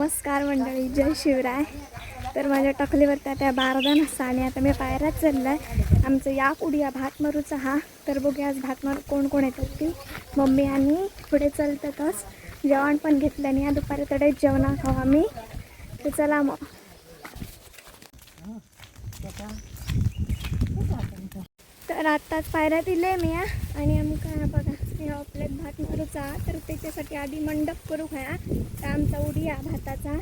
नमस्कार मंडळी, जय शिवराय. तर माझ्या टकलीवरती त्या बारदान असता आणि आता मी पायऱ्यात चाललाय. आमचं या उडिया भात मारूचा हा. तर बघूया आज भात मारू कोण कोण येतात ती. मम्मी आणि पुढे चलतातच. जेवण पण घेतलं आणि या दुपारी तडे जेवणा खाऊ आम्ही. तर चला मग. तर आत्ताच पायऱ्यात इले मी आणि आमका बघा ह्या आपल्यात भात मारूचा. तर त्याच्यासाठी आधी मंडप करू खाया. तर आमचा उडिया भाताचा.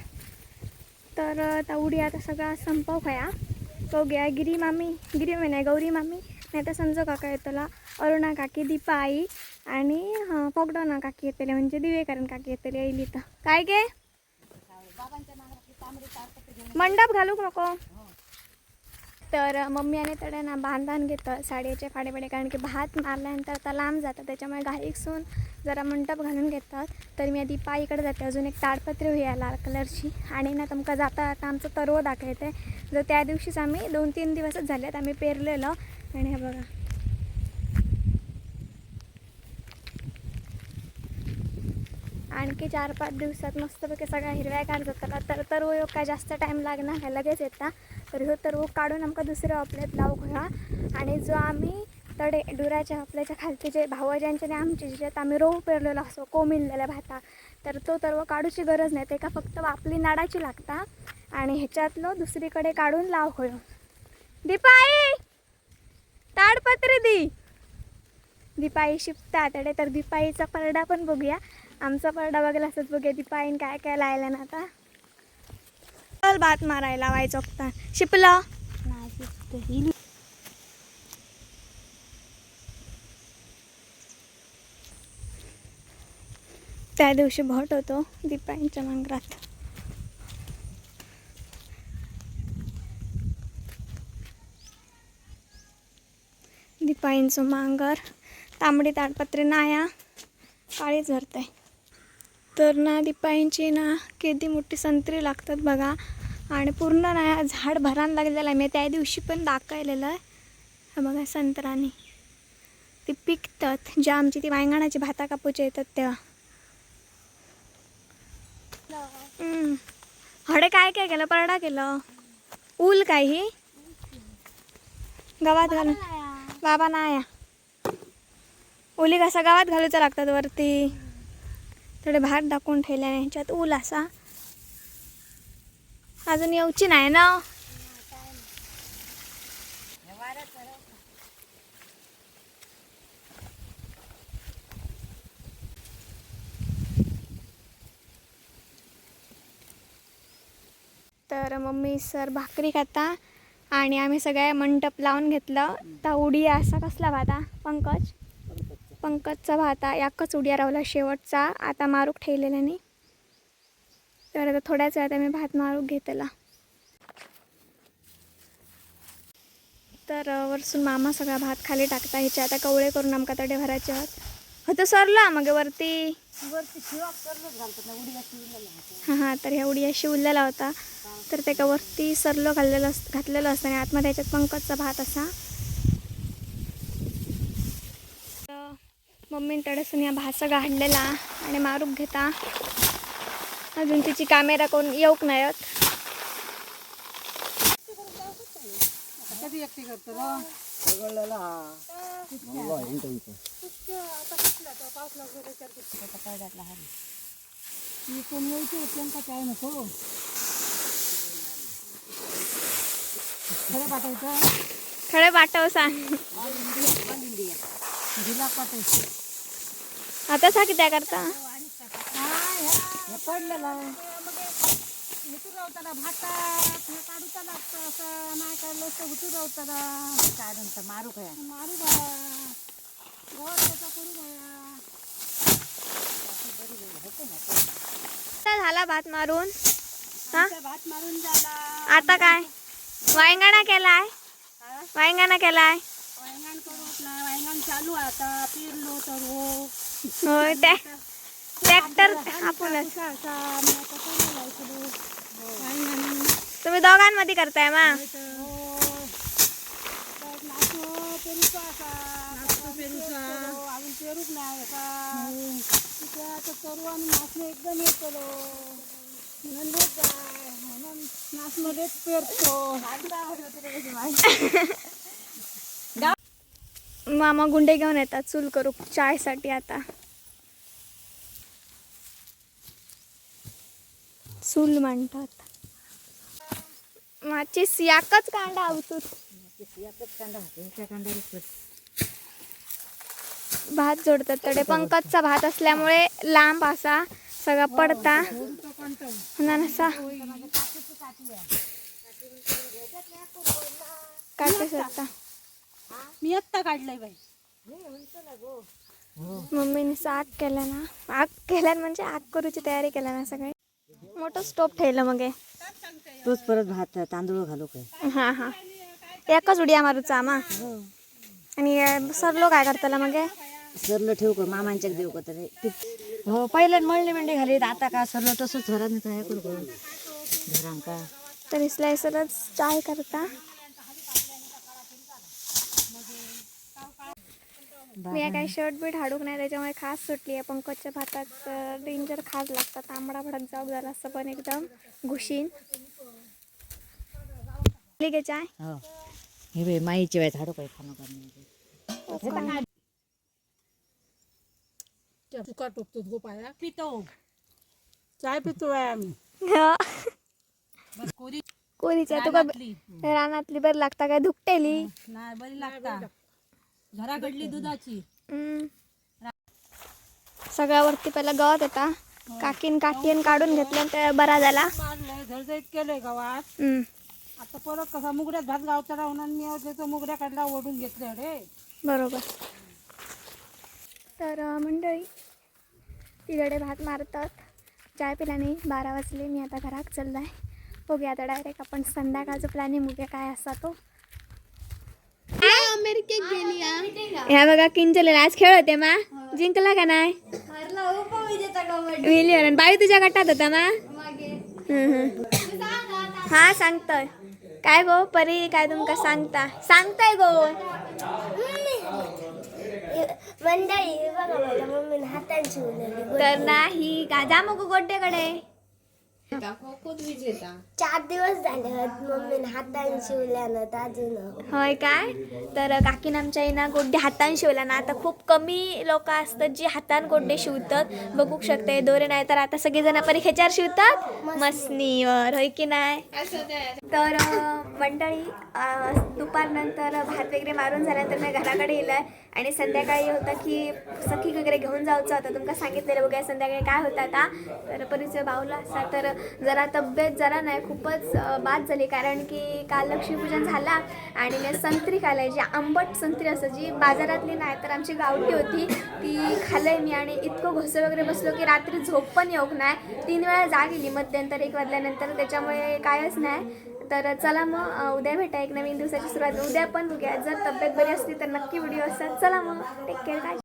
तर आता उडिया आता सगळा संपव खाया. बघूया गिरी नाही गौरी मामी नाही तर संजो काका येतला, अरुणा काकी, दीपा आई आणि फोगडोना काकी येतले, म्हणजे दिवेकरण काकी येतले येईल इथं. काय गे मंडप घालूक नको. तर मम्मी आणि तडे ना बांधण घेतं साडीचे फाडेफाडे, कारण की भात मारल्यानंतर आता लांब जातं, त्याच्यामुळे घाईकसून जरा मंडप घालून घेतात. तर मी आधी पाईकडे जाते. अजून एक ताडपत्री होई लाल कलरची आणि ना तुमका जाता आता आमचं तरव दाखवते. जर त्या दिवशीच आम्ही 2-3 दिवसच झालेत आम्ही पेरलेलं. आणि हे बघा आणखी 4-5 दिवसात मस्तपैकी सगळ्या हिरव्यागार जाताला. तर तरव काय जास्त टाईम लागणार काय, लगेच येता. तर ह्यो तरव काढून आमका दुसऱ्या आपल्यात लावू घ्या. आणि जो आम्ही तडे डुराच्या आपल्याच्या खालचे जे भावजांचे आणि आमचे ज्याच्यात आम्ही रोव पेरलेलो असो कोमिळलेल्या भाता, तर तो तरव काढूची गरज नाही. ते का फक्त आपली नाडाची लागता आणि ह्याच्यातलं दुसरीकडे काढून लाव होय. दीपाई ताडपत्री दीपाई शिपता तडे. तर दीपाईचा परडा पण बघूया. आमचा परडा बघायला असंच बघूया दीपाईन काय काय लायला ना. आता चल भात मारायला व्हायचं का शिपला नाही. त्या दिवशी भट होतो दीपाईंच्या मांगरात. दीपाईंचं मांगर तांबडी ताडपत्री नाया काळी झरते. तर ना दीपाईंची ना किती मोठी संत्री लागतात बघा. आणि पूर्ण ना झाड भरान लागलेलं आहे. मी त्या दिवशी पण दाखवलेलं आहे. हा बघा संत्राने ती पिकतात ज्या आमची ती वांगणाची भाता कापूची येतात तेव्हा. हडे काय काय केलं, परडा केलं, ऊल काय ही गावात घालून बाबा नाया ओली कसा गावात घालूचा लागतात वरती. थोडे भात दाखवून ठेवल्याने ह्याच्यात ऊल असा अजून येऊची नाही ना. तर मम्मी सर भाकरी खाता आणि आम्ही सगळ्या मंडप लावून घेतलं. तर उडिया असा कसला भाता पंकजचा भाता याकच उडिया रावला शेवटचा आता मारूक ठेवलेल्याने. तर आता थोड्याच वेळात आम्ही भात मारूक घेतला. तर वरसून मामा सगळा भात खाली टाकता. ह्याचे आता कवळे करून आमका तडे भरायचे आहात. होतं सरला मग वरती हां. तर ह्या उडिया शिवलेला होता. तर ते का वरती सरलो घातलेलं असतं आणि आतमध्ये त्याच्यात पंकजचा भात असा. मम्मींकडे या भात सगळा हाडलेला आणि मारूक घेता. अजून तिची कॅमेरा कोण येऊक नाही येत. खडे पाठव सांग आता सा किती करता पडलेला हुतूर भातात काढूचा लागतं. असं नाही काढलं असतं हुतूर रावताना काढून मारू काय मारू बाया गवत त्याचा करू बाया. झाला भात मारून. भात मारून झाला. आता काय वांगणा केलाय वांगण करू नाही. वांगण चालू आता पेरलो तर होय. ते ट्रॅक्टर आपणच तुम्ही दोघांमध्ये करताय मा. पेरूच नाही एकदम येतो. नंदूच आहे म्हणून नाचमध्येच पेरतो. मामा गुंडे घेऊन येतात चूल करू चायसाठी. आता चूल म्हणतात. माचीस याकच कांदा आवतूत. भात जोडतात तडे पंकजचा भात असल्यामुळे लांब असा सगळा पडता म्हणून असा काटे शकता. मी आत्ता काढलंय बाई. मम्मीने आग केला ना. आग केल्यान म्हणजे आग करूची तयारी केला ना. सगळे मोठं स्टोप ठेवलं मग हे. तोच परत भात तांदूळ घालू काय. हा हा एकच उड्या मारूचा मा. आणि सरलो काय करताला मग हे? सरलं ठेवू का मामांच्या देऊ का तरी. हो पहिल्यान मळली मंडी घालीत आता का सरलं तसंच घरात नाही काय करू घरांका. तरी स्लायसरच चाय करता. मी काही शर्ट बीट हाडूक नाही त्याच्यामुळे खास सुटली आहे. पंकजच्या भातात डेंजर खास लागतात. तांबडा भडक जाऊ झाला असं पण एकदम घुशीन. घे चाय. हो हे बाई माईची बाई झाडू काय खाणं करणे. चुका टोकतो गो पाया पितो चाय पितो आहे आम्ही. कोरीच्या तुका रानातली बरी लागता काय धुकटेली. नाही बरी लागता घराकडली दुधाची. सगळ्यावरती पहिला गवत होता. काकीन काढून घेतलं ते बरा झाला. मारलंय झळझळीत केलंय गावात. आता परत कसा मुगड्यात भात गावचा राहून आणि मी तो मुगड्या काढला ओढून घेतले रे. बरोबर. तर मंडळी तिकडे भात मारतात. चाय पिल्याने 12 वाजले. मी आता घरात चाललाय. बघूया आता डायरेक्ट आपण संध्याकाळचं प्लॅनिंग बघूया काय असा तो. ह्या बघा किंजल आज खेळ होते मा. जिंकला का नाही. विलियन बाई तुझ्या गटात होता मा. हा सांगतोय काय गो परी काय तुमका सांगताय गो. मंडळी बघा माझ्या मम्मीने हाताने शिवलेली तर नाही का जा मग गोड्याकडे. 4 दिवस झाले मम्मीने हाताने शिवल्यानं अजून. होय काय. तर काकीन आमच्या इना गोड्डे हातान शिवला ना. आता खूप कमी लोक असतात जी हातान गोड्डे शिवतात. बघू शकते दोरे नाही तर आता सगळेजण परी खेचार शिवतात मसनीवर. होय की नाही. तर मंडळी दुपारनंतर भात वगैरे मारून झाल्यानंतर मी घराकडे येलोय. आणि संध्याकाळी होतं की सखी वगैरे घेऊन जायचं होतं. तुमका सांगितलेलं बघा संध्याकाळी काय होतं आता. तर परीचं बावला असा तर जरा तब्येत जरा नाही खूपच बाद झाली. कारण की काल लक्ष्मीपूजन झाला आणि मी संत्री खाल्लाय. जी आंबट संत्री असं जी बाजारातली नाही तर आमची गावठी होती ती खाल्लंय मी. आणि इतकं घोसं वगैरे बसलो की रात्री झोप पण येऊक नाही. 3 वेळा जाग गेली मध्यंतर 1 वाजल्यानंतर. त्याच्यामुळे कायच नाही. तर चला मग उद्या भेटा एक नवीन दिवसाची सुरुवात. उद्या पण बघूया जर तब्येत बरी असली तर नक्की व्हिडिओ असतात. चला मग टेक केअर. काय